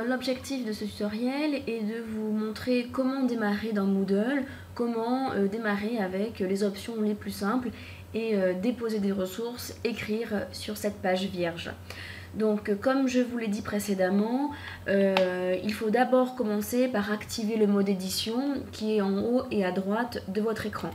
l'objectif de ce tutoriel est de vous montrer comment démarrer dans Moodle, comment démarrer avec les options les plus simples et déposer des ressources, écrire sur cette page vierge. Donc comme je vous l'ai dit précédemment, il faut d'abord commencer par activer le mode édition qui est en haut et à droite de votre écran.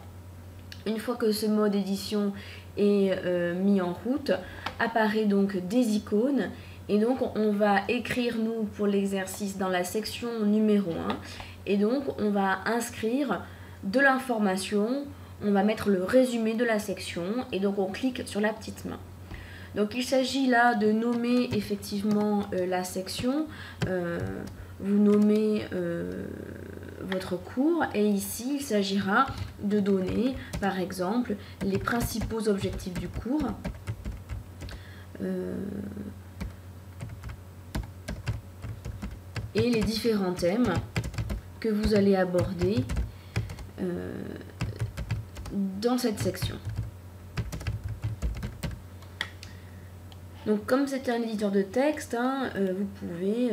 Une fois que ce mode édition est mis en route, apparaît donc des icônes et donc on va écrire nous pour l'exercice dans la section numéro 1 et donc on va inscrire de l'information, on va mettre le résumé de la section et donc on clique sur la petite main. Donc il s'agit là de nommer effectivement la section, vous nommez votre cours et ici il s'agira de donner par exemple les principaux objectifs du cours, et les différents thèmes que vous allez aborder dans cette section. Donc comme c'est un éditeur de texte, vous pouvez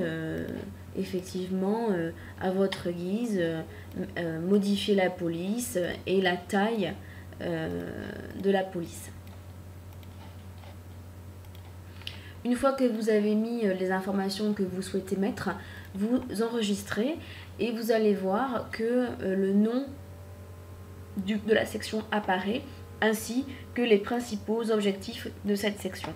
effectivement à votre guise modifier la police et la taille de la police. Une fois que vous avez mis les informations que vous souhaitez mettre, vous enregistrez et vous allez voir que le nom de la section apparaît ainsi que les principaux objectifs de cette section.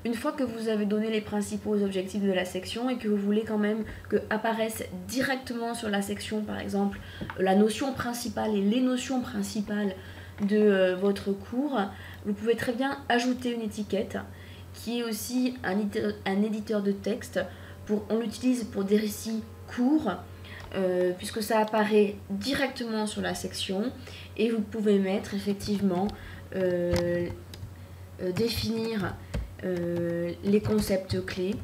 Une fois que vous avez donné les principaux objectifs de la section et que vous voulez quand même que apparaissent directement sur la section, par exemple, la notion principale et les notions principales de votre cours, vous pouvez très bien ajouter une étiquette qui est aussi un éditeur de texte. On l'utilise pour des récits courts, puisque ça apparaît directement sur la section et vous pouvez mettre effectivement définir les concepts clés,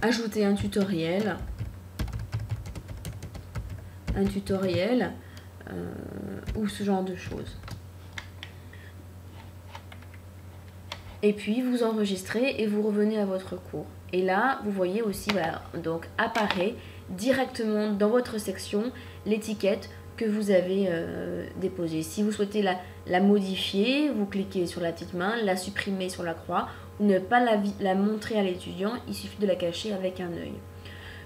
ajouter un tutoriel ou ce genre de choses. Et puis vous enregistrez et vous revenez à votre cours. Et là, vous voyez aussi, voilà, donc apparaît directement dans votre section l'étiquette que vous avez déposée. Si vous souhaitez la modifier, vous cliquez sur la petite main, la supprimer sur la croix, ou ne pas la montrer à l'étudiant, il suffit de la cacher avec un œil.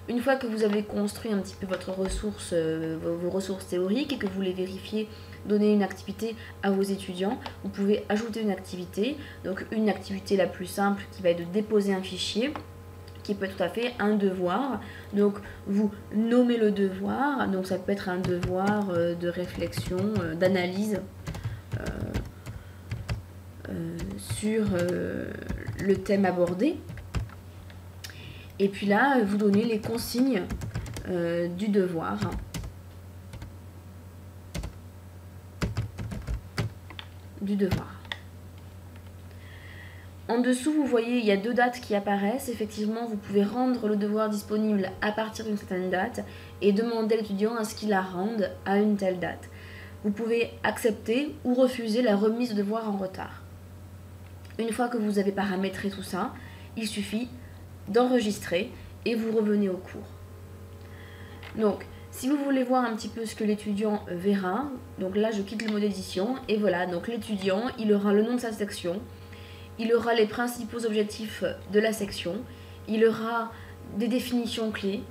Une fois que vous avez construit un petit peu votre ressource, vos ressources théoriques et que vous les vérifiez, donner une activité à vos étudiants, vous pouvez ajouter une activité. Donc une activité la plus simple qui va être de déposer un fichier, qui peut être tout à fait un devoir. Donc vous nommez le devoir, donc ça peut être un devoir de réflexion, d'analyse sur le thème abordé. Et puis là, vous donnez les consignes du devoir. En dessous, vous voyez, il y a deux dates qui apparaissent. Effectivement, vous pouvez rendre le devoir disponible à partir d'une certaine date et demander à l'étudiant à ce qu'il la rende à une telle date. Vous pouvez accepter ou refuser la remise de devoir en retard. Une fois que vous avez paramétré tout ça, il suffit d'enregistrer et vous revenez au cours. Donc, si vous voulez voir un petit peu ce que l'étudiant verra, donc là je quitte le mode édition et voilà, donc l'étudiant, il aura le nom de sa section, il aura les principaux objectifs de la section, il aura des définitions clés,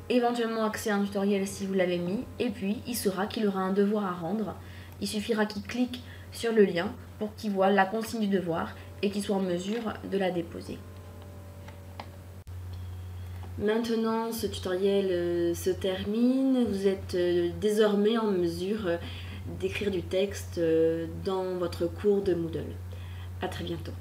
éventuellement accès à un tutoriel si vous l'avez mis, et puis il saura qu'il aura un devoir à rendre. Il suffira qu'il clique sur le lien pour qu'il voit la consigne du devoir et qu'il soit en mesure de la déposer. Maintenant, ce tutoriel se termine. Vous êtes désormais en mesure d'écrire du texte dans votre cours de Moodle. À très bientôt.